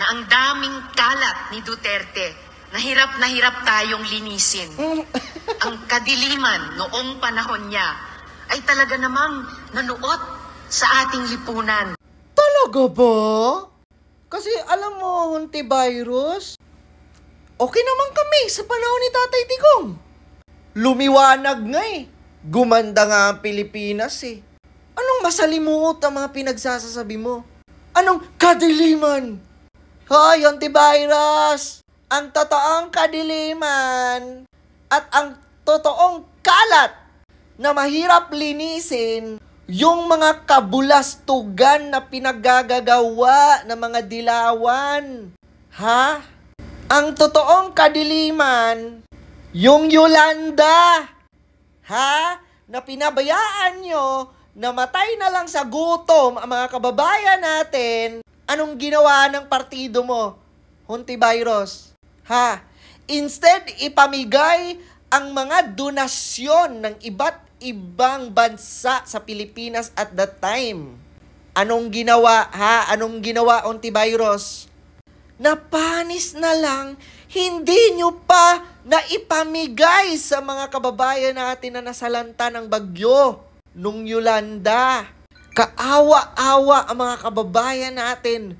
na ang daming kalat ni Duterte na hirap tayong linisin. Ang kadiliman noong panahon niya ay talaga namang nanuot sa ating lipunan. Talaga ba? Kasi alam mo, Hontivirus, okay naman kami sa panahon ni Tatay Digong. Lumiwanag nga eh. Gumanda nga ang Pilipinas eh. Anong masalimuot ang mga pinagsasasabi mo? Anong kadiliman? Hoy, Hontivirus! Ang totoong kadiliman at ang totoong kalat na mahirap linisin yung mga kabulastugan na pinaggagawa ng mga dilawan. Ha? Ang totoong kadiliman, yung Yolanda. Ha? Na pinabayaan nyo, namatay na lang sa gutom ang mga kababayan natin. Anong ginawa ng partido mo, Hontivirus? Ha? Instead, ipamigay ang mga donasyon ng iba't ibang bansa sa Pilipinas at that time. Anong ginawa, ha? Anong ginawa, Hontivirus? Napanis na lang, hindi nyo pa naipamigay sa mga kababayan natin na nasalanta ng bagyo nung Yolanda. Kaawa-awa ang mga kababayan natin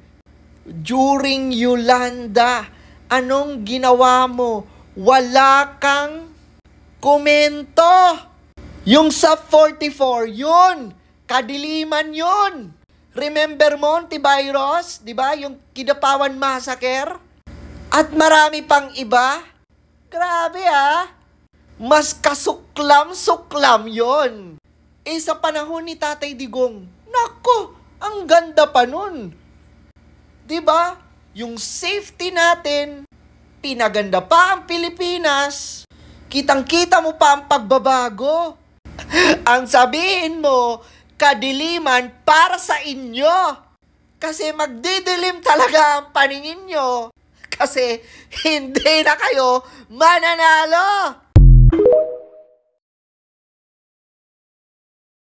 during Yolanda. Anong ginawa mo? Wala kang komento. Yung sa 44, yun. Kadiliman yun. Remember mo, Hontivirus? Diba? Yung Kidapawan Massacre? At marami pang iba? Grabe ah. Mas kasuklam-suklam yun. Eh sa panahon ni Tatay Digong, nako, ang ganda pa nun. Diba? Yung safety natin, pinaganda pa ang Pilipinas. Kitang-kita mo pa ang pagbabago. Ang sabihin mo, kadiliman para sa inyo. Kasi magdidilim talaga ang paningin nyo. Kasi hindi na kayo mananalo.